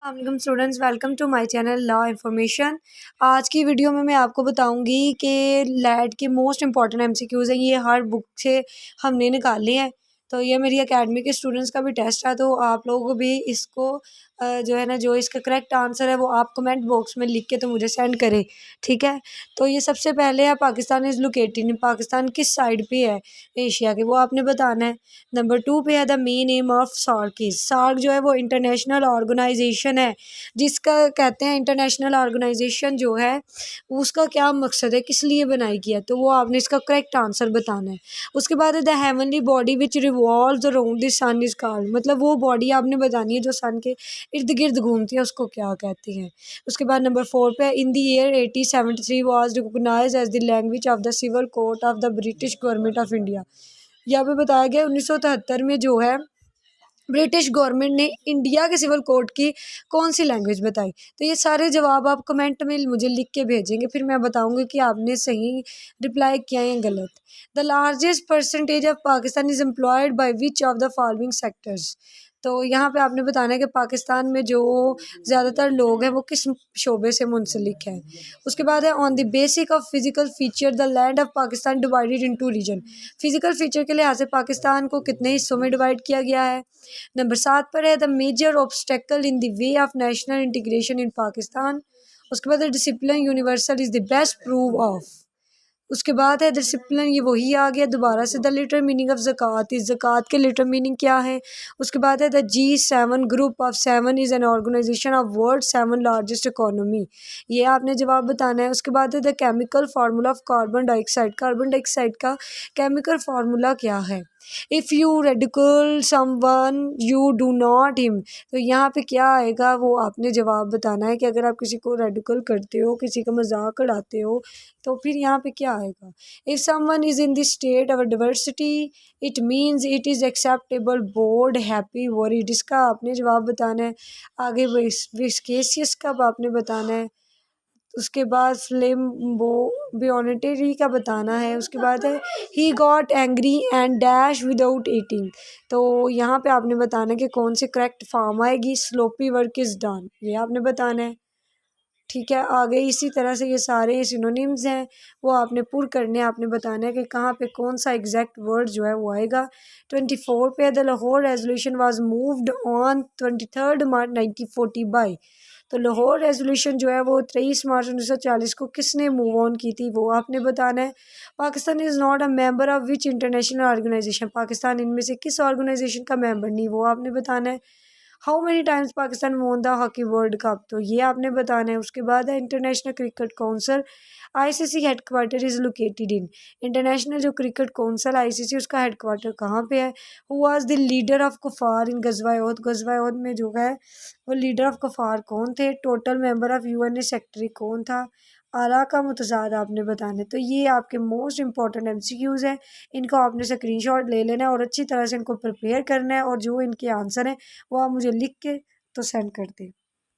अस्सलाम students, welcome to my channel law information. आज की वीडियो में मैं आपको बताऊंगी कि लैट के मोस्ट इंपॉर्टेंट एमसीक्यूज़ हैं। ये हर बुक से हमने निकाले हैं। तो ये मेरी एकेडमी के स्टूडेंट्स का भी टेस्ट है, तो आप लोगों को भी इसको जो है ना, जो इसका करेक्ट आंसर है वो आप कमेंट बॉक्स में लिख के तो मुझे सेंड करें, ठीक है। तो ये सबसे पहले है, पाकिस्तान इज़ लोकेटेड, पाकिस्तान किस साइड पे है एशिया के, वो आपने बताना है। नंबर 2 पे है the main aim of SAARC is, SAARC जो है वो इंटरनेशनल ऑर्गेनाइजेशन है, जिसका कहते हैं इंटरनेशनल ऑर्गेनाइजेशन जो है उसका क्या मकसद है, किस लिए बनाई गई है, तो वो आपने इसका करेक्ट आंसर बताना है। उसके बाद है the heavenly body which revolves around the sun is called, मतलब वो बॉडी आपने बतानी है जो सन के इर्द गिर्द घूमती है, उसको क्या कहती हैं। उसके बाद नंबर 4 पे in the year 1873 was recognised as the language of the civil code of the British government of India. यहाँ पे बताया गया 1973 में जो है ब्रिटिश गवर्नमेंट ने इंडिया के सिविल कोड की कौन सी लैंग्वेज बताई। तो ये सारे जवाब आप कमेंट में मुझे लिख के भेजेंगे, फिर मैं बताऊंगी कि आपने सही रिप्लाई किया या गलत। The largest percentage of Pakistan is employed by which of the following sectors, तो यहाँ पे आपने बताना है कि पाकिस्तान में जो ज़्यादातर लोग हैं वो किस शोबे से मुंसलिक है। उसके बाद है on the basic of physical feature the land of Pakistan divided into region, physical feature के लिहाज से पाकिस्तान को कितने हिस्सों में डिवाइड किया गया है। नंबर 7 पर है the major obstacle in the way of national integration in Pakistan. उसके बाद discipline universal is the best prove of. उसके बाद है डिसिप्लिन, ये वही आ गया दोबारा से। द लिटरल मीनिंग ऑफ ज़कात, इस ज़कात के लिटरल मीनिंग क्या है। उसके बाद है the G7 group of 7 is an organisation of world 7 largest economy, ये आपने जवाब बताना है। उसके बाद है the chemical formula of carbon dioxide, carbon dioxide का केमिकल फार्मूला क्या है। If you radical someone you do not him, तो यहाँ पे क्या आएगा वो आपने जवाब बताना है कि अगर आप किसी को रेडिकल करते हो, किसी का मजाक उड़ाते हो, तो फिर यहाँ पे क्या आएगा। If someone is in this state of diversity it means it is acceptable board happy worried, इसका आपने जवाब बताना है। आगे विस्केसियस का आपने बताना है। उसके बाद फ्लेम वो बियोनिटरी का बताना है। उसके बाद है he got angry and dash without eating, तो यहाँ पे आपने बताना है कि कौन सी करेक्ट फॉर्म आएगी। स्लोपी वर्क इज़ डन, ये आपने बताना है, ठीक है। आगे इसी तरह से ये सारे सिनोनिम्स हैं वो आपने पुर करने, आपने बताना है कि कहाँ पे कौन सा एग्जैक्ट वर्ड जो है वो आएगा। 24 पे the Lahore resolution was moved on 23 March 1940 by, तो लाहौर रेजोल्यूशन जो है वो 23 मार्च 1940 को किसने मूव ऑन की थी, वो आपने बताना है। Pakistan is not a member of which international organisation, Pakistan इनमें से किस ऑर्गेनाइजेशन का मेंबर नहीं, वो आपने बताना है। How many times Pakistan won the hockey world cup, तो ये आपने बताना है। उसके बाद है international cricket council ICC headquarter is located in, international जो क्रिकेट काउंसिल आईसीसी उसका हेडक्वार्टर कहाँ पे है। Who was the leader of कुफार इन गजवा उहद, गजवा उहद में जो है वो लीडर ऑफ कुफार कौन थे। Total member of UNA secretary कौन था। आला का मुतजाद आपने बताना है। तो ये आपके मोस्ट इंपॉर्टेंट एमसीक्यूज़ हैं, इनको आपने स्क्रीनशॉट ले लेना है और अच्छी तरह से इनको प्रिपेयर करना है, और जो इनके आंसर हैं वो आप मुझे लिख के तो सेंड कर दें।